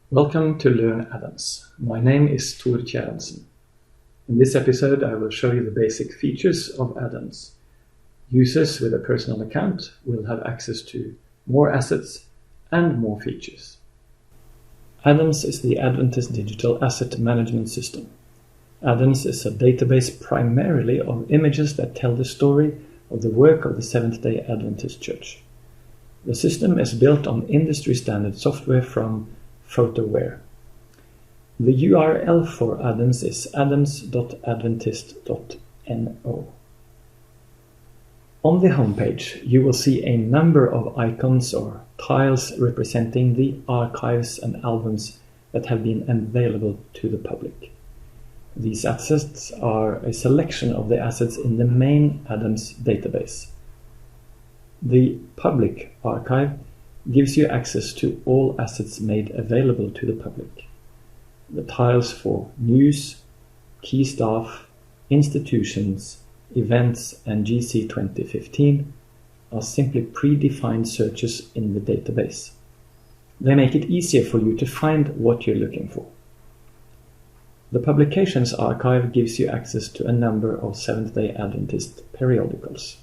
Welcome to Learn Addons. My name is Tor Kjærelsen. In this episode I will show you the basic features of addons. Users with a personal account will have access to more assets and more features. Addons is the Adventist digital asset management system. Addons is a database primarily of images that tell the story of the work of the Seventh-day Adventist Church. The system is built on industry-standard software from PhotoWare. The URL for addons is addons.adventist.no. On the homepage, you will see a number of icons or tiles representing the archives and albums that have been available to the public. These assets are a selection of the assets in the main addons database. The public archive gives you access to all assets made available to the public. The tiles for news, key staff, institutions, events, and GC 2015 are simply predefined searches in the database. They make it easier for you to find what you're looking for. The Publications archive gives you access to a number of Seventh-day Adventist periodicals.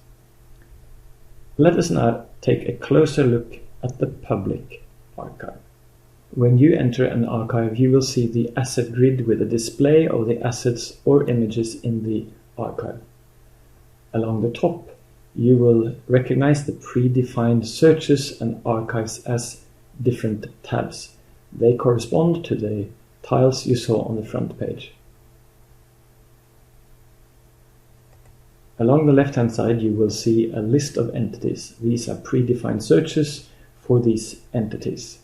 Let us now take a closer look at the public archive. When you enter an archive, you will see the asset grid with a display of the assets or images in the archive. Along the top, you will recognize the predefined searches and archives as different tabs. They correspond to the tiles you saw on the front page. Along the left-hand side, you will see a list of entities. These are predefined searches for these entities.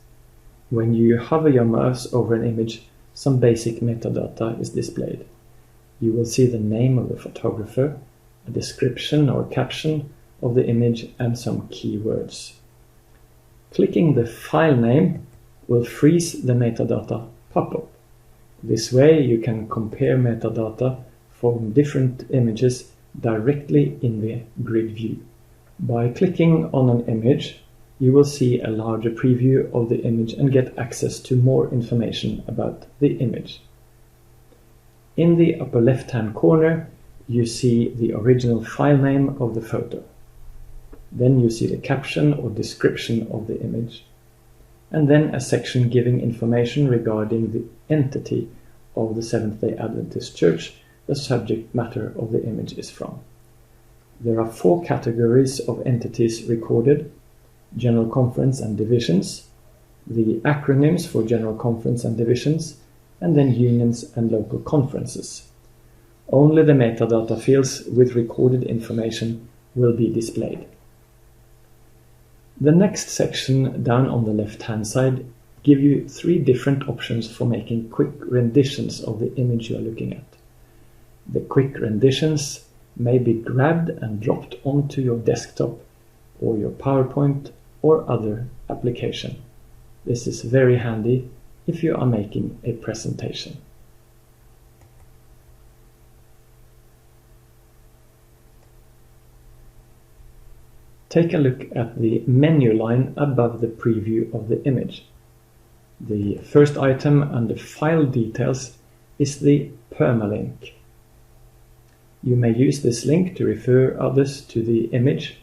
When you hover your mouse over an image, some basic metadata is displayed. You will see the name of the photographer, a description or caption of the image, and some keywords. Clicking the file name will freeze the metadata pop-up. This way you can compare metadata from different images directly in the grid view. By clicking on an image, you will see a larger preview of the image and get access to more information about the image. In the upper left-hand corner, you see the original file name of the photo. Then you see the caption or description of the image, and then a section giving information regarding the entity of the Seventh-day Adventist Church the subject matter of the image is from. There are 4 categories of entities recorded: General Conference and Divisions, the acronyms for General Conference and Divisions, and then unions and local conferences. Only the metadata fields with recorded information will be displayed. The next section down on the left-hand side give you 3 different options for making quick renditions of the image you are looking at. The quick renditions may be grabbed and dropped onto your desktop or your PowerPoint or other application. This is very handy if you are making a presentation. Take a look at the menu line above the preview of the image. The first item under File Details is the permalink. You may use this link to refer others to the image.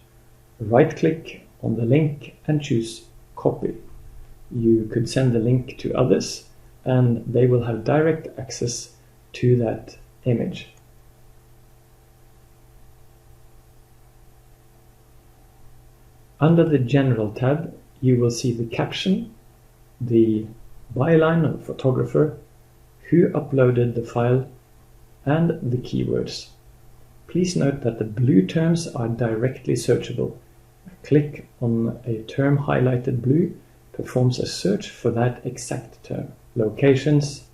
Right-click on the link and choose Copy. You could send the link to others and they will have direct access to that image. Under the General tab, you will see the caption, the byline of the photographer, who uploaded the file, and the keywords. Please note that the blue terms are directly searchable. A click on a term highlighted blue performs a search for that exact term. Locations,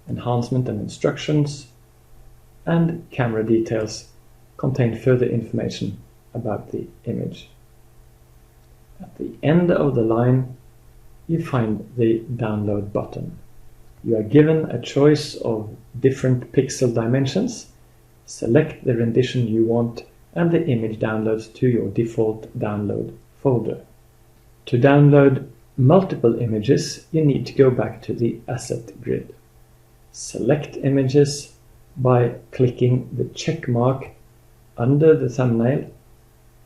enhancement and instructions, and camera details contain further information about the image. At the end of the line, you find the download button. You are given a choice of different pixel dimensions. Select the rendition you want and the image downloads to your default download folder. To download multiple images, you need to go back to the asset grid. Select images by clicking the check mark under the thumbnail,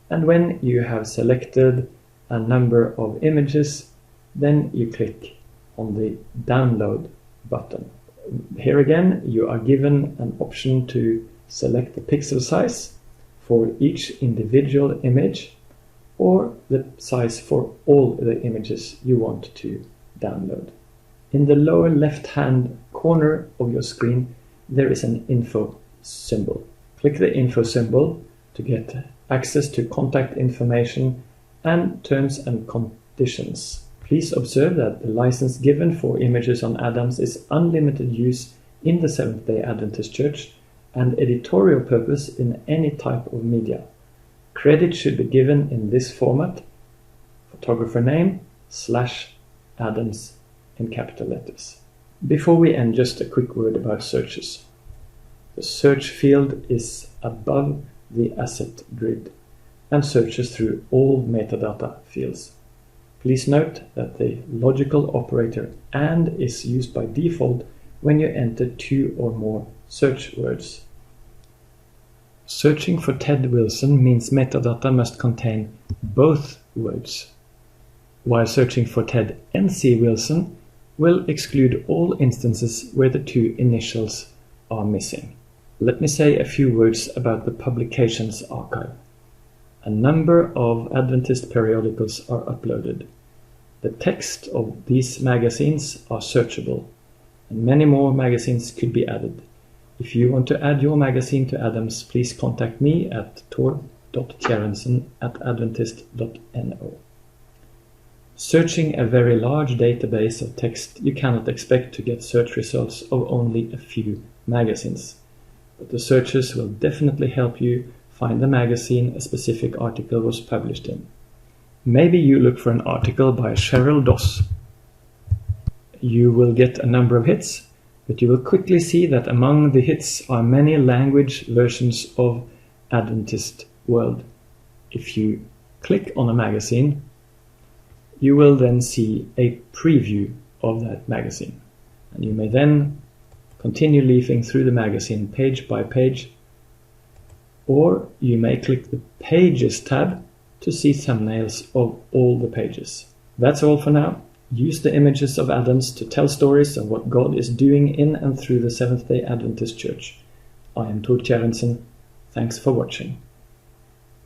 and when you have selected a number of images, then you click on the download button. Here again, you are given an option to select the pixel size for each individual image or the size for all the images you want to download. In the lower left-hand corner of your screen, there is an info symbol. Click the info symbol to get access to contact information and terms and conditions. Please observe that the license given for images on Adams is unlimited use in the Seventh-day Adventist Church and editorial purpose in any type of media. Credit should be given in this format: photographer name / Adams in capital letters. Before we end, just a quick word about searches. The search field is above the asset grid and searches through all metadata fields. Please note that the logical operator "and" is used by default when you enter 2 or more search words. Searching for Ted Wilson means metadata must contain both words, while searching for Ted N.C. Wilson will exclude all instances where the 2 initials are missing. Let me say a few words about the publications archive. A number of Adventist periodicals are uploaded. The text of these magazines are searchable, and many more magazines could be added. If you want to add your magazine to Adams, please contact me at tor.kjerensen@adventist.no. Searching a very large database of text, you cannot expect to get search results of only a few magazines, but the searches will definitely help you find the magazine a specific article was published in. Maybe you look for an article by Cheryl Doss. You will get a number of hits, but you will quickly see that among the hits are many language versions of Adventist World. If you click on a magazine, you will then see a preview of that magazine, and you may then continue leafing through the magazine page by page, or you may click the Pages tab to see thumbnails of all the pages. That's all for now. Use the images of Adams to tell stories of what God is doing in and through the Seventh-day Adventist Church. I am Tor Kjerensen. Thanks for watching.